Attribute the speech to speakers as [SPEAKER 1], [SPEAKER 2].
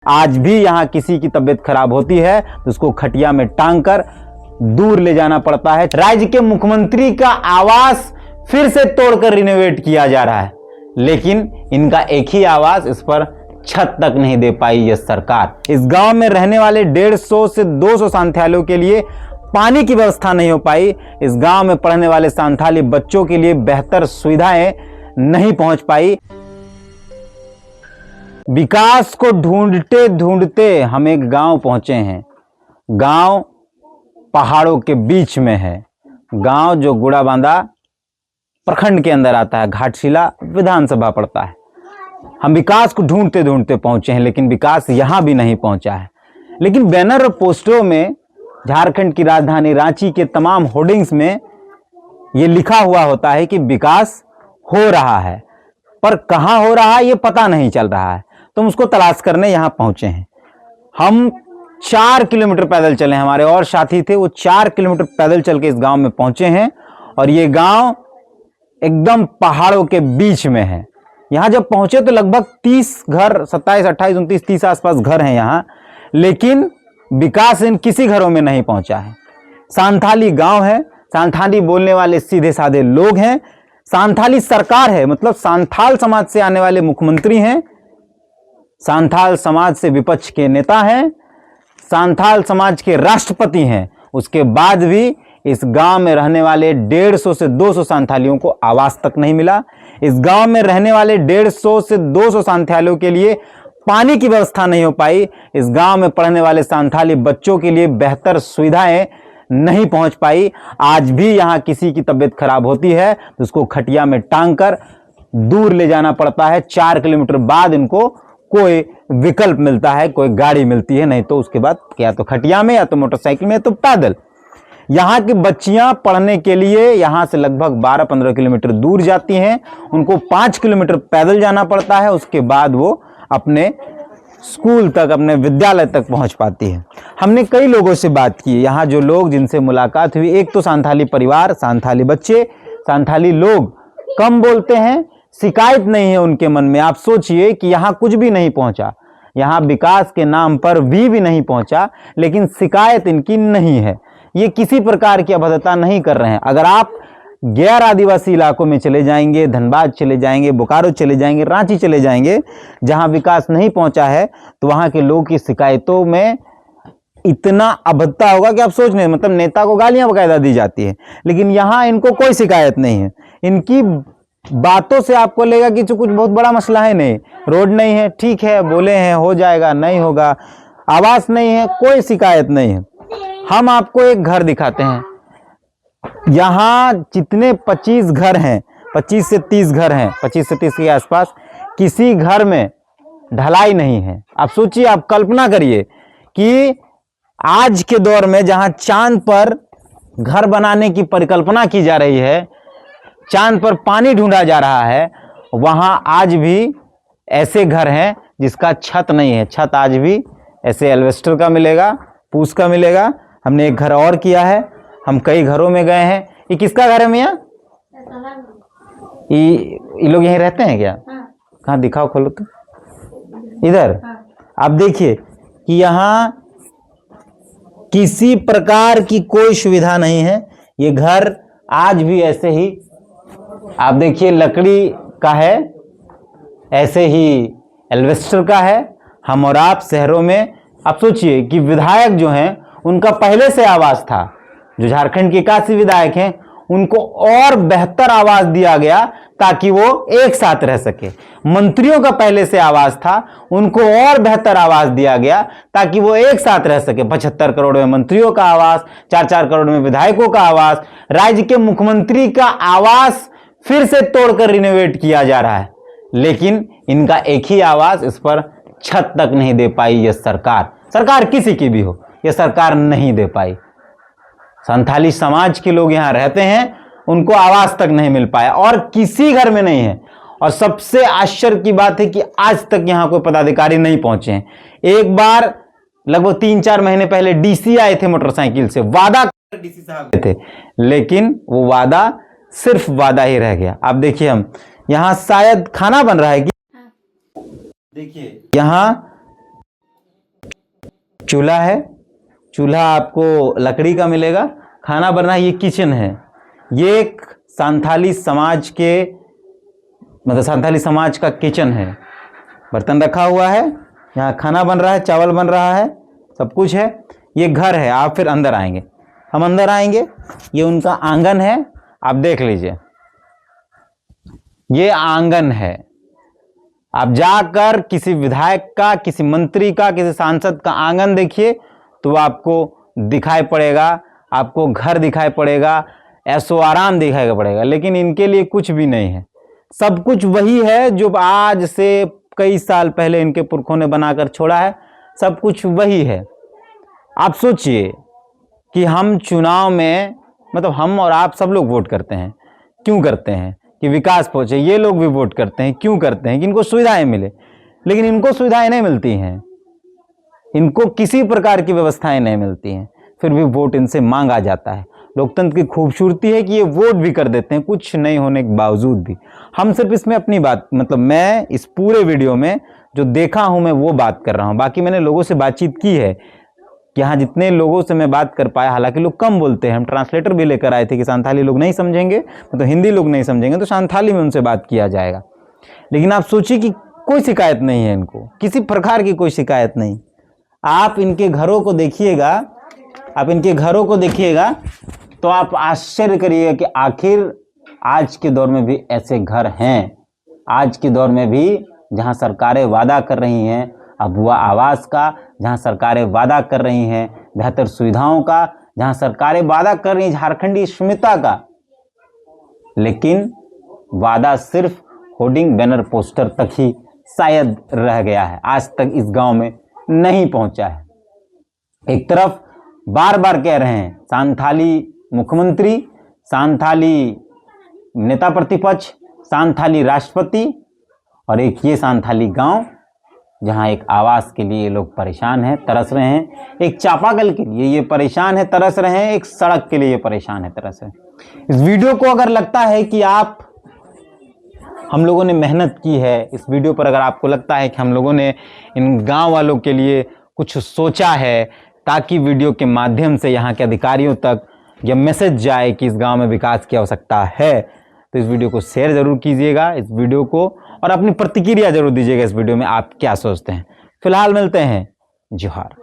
[SPEAKER 1] आज भी यहाँ किसी की तबीयत खराब होती है तो उसको खटिया में टांग कर दूर ले जाना पड़ता है। राज्य के मुख्यमंत्री का आवास फिर से तोड़कर रिनोवेट किया जा रहा है, लेकिन इनका एक ही आवास इस पर छत तक नहीं दे पाई यह सरकार। इस गांव में रहने वाले 150 से 200 सांथालियों के लिए पानी की व्यवस्था नहीं हो पाई। इस गांव में पढ़ने वाले सांथाली बच्चों के लिए बेहतर सुविधाएं नहीं पहुंच पाई। विकास को ढूंढते ढूंढते हम एक गांव पहुंचे हैं। गांव पहाड़ों के बीच में है। गांव जो गुड़ाबांधा प्रखंड के अंदर आता है, घाटशिला विधानसभा पड़ता है। हम विकास को ढूंढते ढूंढते पहुंचे हैं, लेकिन विकास यहां भी नहीं पहुंचा है। लेकिन बैनर और पोस्टरों में झारखंड की राजधानी रांची के तमाम होर्डिंग्स में यह लिखा हुआ होता है कि विकास हो रहा है, पर कहां हो रहा है यह पता नहीं चल रहा है। तो हम उसको तलाश करने यहां पहुंचे हैं। हम 4 किलोमीटर पैदल चले, हमारे और साथी थे, वो 4 किलोमीटर पैदल चल के इस गांव में पहुंचे हैं। और ये गांव एकदम पहाड़ों के बीच में है। यहां जब पहुंचे तो लगभग 30 घर, 27, 28, 29, 30 आसपास घर हैं यहां, लेकिन विकास इन किसी घरों में नहीं पहुंचा है। सांथाली गांव है, सांथाली बोलने वाले सीधे साधे लोग हैं, सांथाली सरकार है, मतलब सांथाल समाज से आने वाले मुख्यमंत्री हैं, सांथाल समाज से विपक्ष के नेता हैं, सांथाल समाज के राष्ट्रपति हैं। उसके बाद भी इस गांव में रहने वाले 150 से 200 सांथालियों को आवास तक नहीं मिला। इस गांव में रहने वाले 150 से 200 सांथालियों के लिए पानी की व्यवस्था नहीं हो पाई। इस गांव में पढ़ने वाले सांथाली बच्चों के लिए बेहतर सुविधाएं नहीं पहुंच पाई। आज भी यहां किसी की तबीयत खराब होती है तो उसको खटिया में टांग कर दूर ले जाना पड़ता है। 4 किलोमीटर बाद इनको कोई विकल्प मिलता है, कोई गाड़ी मिलती है, नहीं तो उसके बाद या तो खटिया में या तो मोटरसाइकिल में या तो पैदल। यहाँ की बच्चियां पढ़ने के लिए यहाँ से लगभग 12-15 किलोमीटर दूर जाती हैं। उनको 5 किलोमीटर पैदल जाना पड़ता है, उसके बाद वो अपने स्कूल तक, अपने विद्यालय तक पहुंच पाती है। हमने कई लोगों से बात की, यहाँ जो लोग जिनसे मुलाकात हुई, एक तो सांथाली परिवार, सांथाली बच्चे, सांथाली लोग कम बोलते हैं, शिकायत नहीं है उनके मन में। आप सोचिए कि यहाँ कुछ भी नहीं पहुंचा, यहाँ विकास के नाम पर भी नहीं पहुंचा, लेकिन शिकायत इनकी नहीं है। ये किसी प्रकार की अभद्रता नहीं कर रहे हैं। अगर आप गैर आदिवासी इलाकों में चले जाएंगे, धनबाद चले जाएंगे, बोकारो चले जाएंगे, रांची चले जाएंगे, जहां विकास नहीं पहुंचा है, तो वहां के लोगों की शिकायतों में इतना अभद्रता होगा कि आप सोच नहीं, मतलब नेता को गालियां बकायदा दी जाती है, लेकिन यहां इनको कोई शिकायत नहीं है। इनकी बातों से आपको लगेगा कि जो कुछ बहुत बड़ा मसला है, नहीं, रोड नहीं है, ठीक है, बोले हैं हो जाएगा, नहीं होगा, आवास नहीं है, कोई शिकायत नहीं है। हम आपको एक घर दिखाते हैं। यहां जितने 25 घर हैं, 25 से 30 घर हैं, 25 से 30 के आसपास, किसी घर में ढलाई नहीं है। आप सोचिए, आप कल्पना करिए कि आज के दौर में जहां चांद पर घर बनाने की परिकल्पना की जा रही है, चांद पर पानी ढूंढा जा रहा है, वहां आज भी ऐसे घर हैं जिसका छत नहीं है। छत आज भी ऐसे एल्वेस्टर का मिलेगा, पूस का मिलेगा। हमने एक घर और किया है, हम कई घरों में गए हैं। ये किसका घर है मियाँ? ये लोग यहीं रहते हैं क्या? हाँ। कहाँ दिखाओ, खोलो तो इधर। हाँ। आप देखिए कि यहाँ किसी प्रकार की कोई सुविधा नहीं है। ये घर आज भी ऐसे ही, आप देखिए, लकड़ी का है, ऐसे ही एल्वेस्टर का है। हम और आप शहरों में, आप सोचिए कि विधायक जो हैं उनका पहले से आवास था, जो झारखंड के काशी विधायक हैं उनको और बेहतर आवास दिया गया ताकि वो एक साथ रह सके। मंत्रियों का पहले से आवास था, उनको और बेहतर आवास दिया गया ताकि वो एक साथ रह सके। 75 करोड़ में मंत्रियों का आवास, 4-4 करोड़ में विधायकों का आवास। राज्य के मुख्यमंत्री का आवास फिर से तोड़कर रिनोवेट किया जा रहा है, लेकिन इनका एक ही आवास, इस पर छत तक नहीं दे पाई यह सरकार। सरकार किसी की भी हो, यह सरकार नहीं दे पाई। संथाली समाज के लोग यहां रहते हैं, उनको आवास तक नहीं मिल पाया और किसी घर में नहीं है। और सबसे आश्चर्य की बात है कि आज तक यहां कोई पदाधिकारी नहीं पहुंचे हैं। एक बार लगभग 3-4 महीने पहले डीसी आए थे मोटरसाइकिल से, वादा डीसी साहब थे, लेकिन वो वादा सिर्फ वादा ही रह गया। आप देखिए, हम यहां शायद खाना बन रहा है कि देखिए, यहां चूल्हा है, चूल्हा आपको लकड़ी का मिलेगा, खाना बन रहा है। ये किचन है, ये एक संथाली समाज के मतलब संथाली समाज का किचन है। बर्तन रखा हुआ है, यहाँ खाना बन रहा है, चावल बन रहा है, सब कुछ है। ये घर है। आप फिर अंदर आएंगे, हम अंदर आएंगे। ये उनका आंगन है, आप देख लीजिए, ये आंगन है। आप जाकर किसी विधायक का, किसी मंत्री का, किसी सांसद का आंगन देखिए तो आपको दिखाई पड़ेगा, आपको घर दिखाई पड़ेगा, ऐशो आराम दिखाई पड़ेगा। लेकिन इनके लिए कुछ भी नहीं है। सब कुछ वही है जो आज से कई साल पहले इनके पुरखों ने बनाकर छोड़ा है। सब कुछ वही है। आप सोचिए कि हम चुनाव में मतलब हम और आप सब लोग वोट करते हैं। क्यों करते हैं? कि विकास पहुंचे। ये लोग भी वोट करते हैं, क्यों करते हैं? कि इनको सुविधाएं मिले। लेकिन इनको सुविधाएं नहीं मिलती हैं, इनको किसी प्रकार की व्यवस्थाएं नहीं मिलती हैं, फिर भी वोट इनसे मांगा जाता है। लोकतंत्र की खूबसूरती है कि ये वोट भी कर देते हैं, कुछ नहीं होने के बावजूद भी। हम सिर्फ इसमें अपनी बात मतलब मैं इस पूरे वीडियो में जो देखा हूं मैं वो बात कर रहा हूं। बाकी मैंने लोगों से बातचीत की है कि हाँ, जितने लोगों से मैं बात कर पाया, हालांकि लोग कम बोलते हैं, हम ट्रांसलेटर भी लेकर आए थे कि संथाली लोग नहीं समझेंगे, मतलब हिंदी लोग नहीं समझेंगे तो संथाली में उनसे बात किया जाएगा। लेकिन आप सोचिए कि कोई शिकायत नहीं है इनको, किसी प्रकार की कोई शिकायत नहीं। आप इनके घरों को देखिएगा, आप इनके घरों को देखिएगा तो आप आश्चर्य करिएगा कि आखिर आज के दौर में भी ऐसे घर हैं। आज के दौर में भी जहां सरकारें वादा कर रही हैं अबुआ आवास का, जहां सरकारें वादा कर रही हैं बेहतर सुविधाओं का, जहां सरकारें वादा कर रही हैं झारखंडी अस्मिता का, लेकिन वादा सिर्फ होर्डिंग बैनर पोस्टर तक ही शायद रह गया है, आज तक इस गांव में नहीं पहुंचा है। एक तरफ बार बार कह रहे हैं संथाली मुख्यमंत्री, संथाली नेता प्रतिपक्ष, संथाली राष्ट्रपति, और एक ये संथाली गांव जहां एक आवास के लिए लोग परेशान हैं, तरस रहे हैं, एक चापाकल के लिए ये परेशान है, तरस रहे हैं, एक सड़क के लिए ये परेशान है, तरस रहे हैं। इस वीडियो को अगर लगता है कि हम लोगों ने मेहनत की है, इस वीडियो पर अगर आपको लगता है कि हम लोगों ने इन गांव वालों के लिए कुछ सोचा है ताकि वीडियो के माध्यम से यहाँ के अधिकारियों तक यह मैसेज जाए कि इस गांव में विकास की आवश्यकता है, तो इस वीडियो को शेयर जरूर कीजिएगा, इस वीडियो को, और अपनी प्रतिक्रिया जरूर दीजिएगा इस वीडियो में आप क्या सोचते हैं। फिलहाल मिलते हैं, जोहार।